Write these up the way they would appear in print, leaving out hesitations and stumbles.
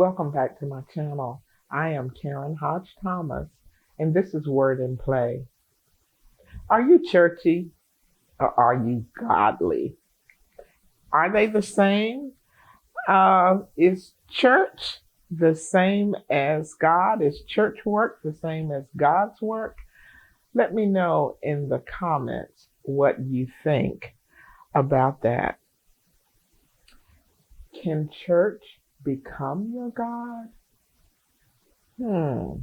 Welcome back to my channel. I am Karen Hodge Thomas, and this is Word and Play. Are you churchy or are you godly? Are they the same? Is church the same as God? Is church work the same as God's work? Let me know in the comments what you think about that. Can church become your God? Hmm.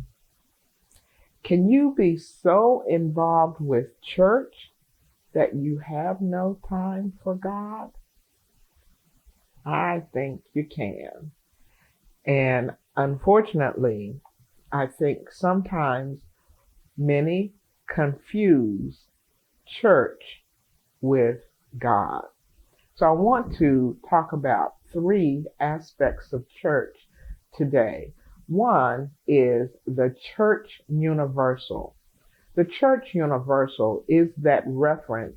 Can you be so involved with church that you have no time for God? I think you can. And unfortunately, I think sometimes many confuse church with God. So I want to talk about three aspects of church today. One is the church universal. The church universal is that reference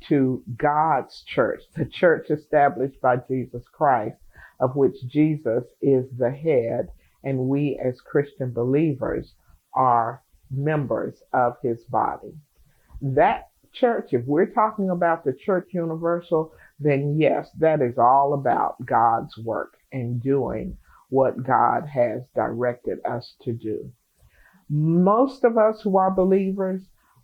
to God's church, the church established by Jesus Christ, of which Jesus is the head, and we as Christian believers are members of his body. That church, if we're talking about the church universal, then yes, that is all about God's work and doing what God has directed us to do. Most of us who are believers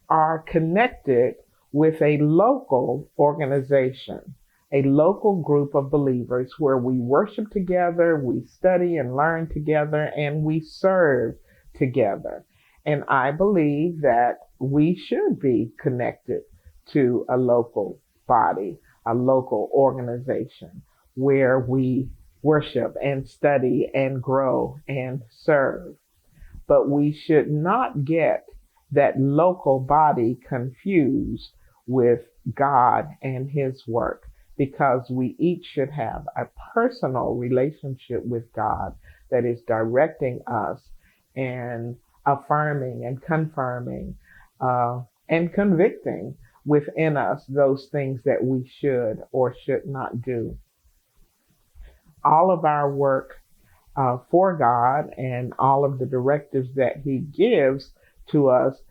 are connected with a local organization, a local group of believers where we worship together, we study and learn together, and we serve together. And I believe that we should be connected to a local body, a local organization where we worship and study and grow and serve. But we should not get that local body confused with God and his work, because we each should have a personal relationship with God that is directing us and affirming and confirming and convicting within us those things that we should or should not do. All of our work for God and all of the directives that he gives to us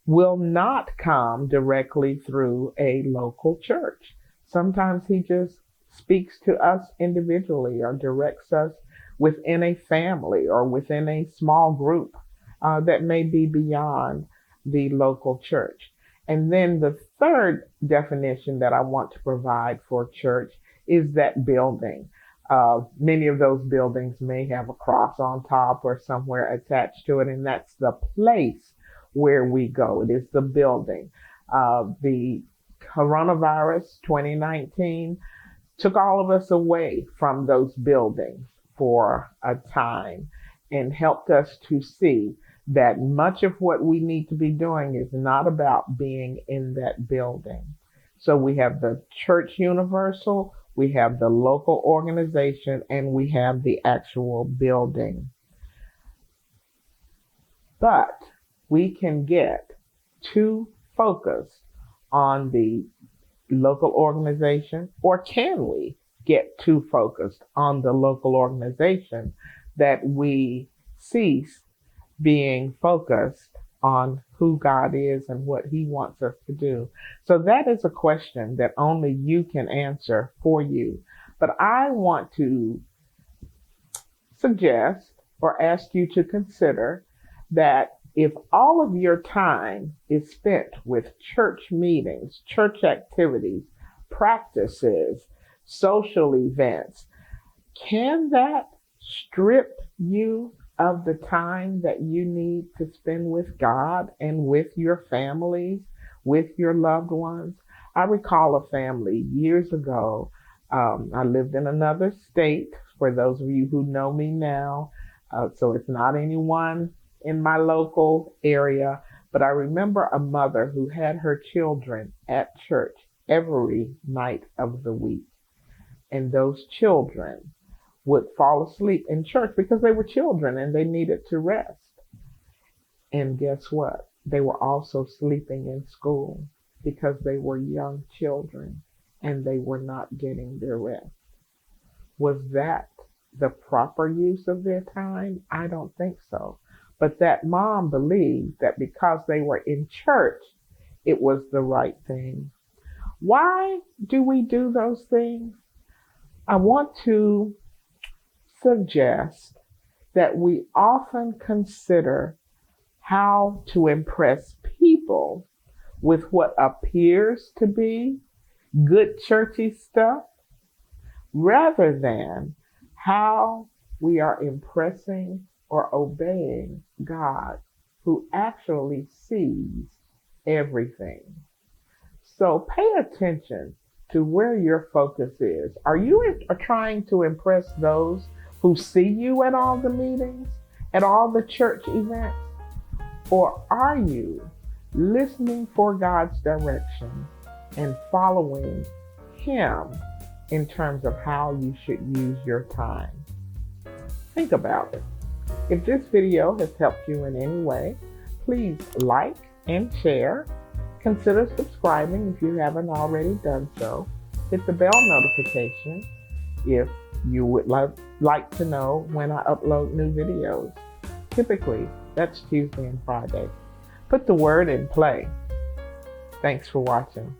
will not come directly through a local church. Sometimes he just speaks to us individually or directs us within a family or within a small group that may be beyond the local church. And then the third definition that I want to provide for church is that building. Many of those buildings may have a cross on top or somewhere attached to it, and that's the place where we go. It is the building. The coronavirus 2019 took all of us away from those buildings for a time and helped us to see that much of what we need to be doing is not about being in that building. So we have the church universal, we have the local organization, and we have the actual building. But we can get too focused on the local organization, or can we get too focused on the local organization that we cease being focused on who God is and what he wants us to do? So that is a question that only you can answer for you. But I want to suggest or ask you to consider that if all of your time is spent with church meetings, church activities, practices, social events, can that strip you of the time that you need to spend with God and with your families, with your loved ones? I recall a family years ago. I lived in another state, for those of you who know me now. So it's not anyone in my local area, but I remember a mother who had her children at church every night of the week. And those children would fall asleep in church because they were children and they needed to rest. And guess what? They were also sleeping in school because they were young children and they were not getting their rest. Was that the proper use of their time? I don't think so. But that mom believed that because they were in church, it was the right thing. Why do we do those things? I want to suggest that we often consider how to impress people with what appears to be good churchy stuff rather than how we are impressing or obeying God, who actually sees everything. So pay attention to where your focus is. Are you trying to impress those who see you at all the meetings, at all the church events? Or are you listening for God's direction and following Him in terms of how you should use your time? Think about it. If this video has helped you in any way, please like and share. Consider subscribing if you haven't already done so. Hit the bell notification if you would like to know when I upload new videos. Typically, that's Tuesday and Friday. Put the word in play. Thanks for watching.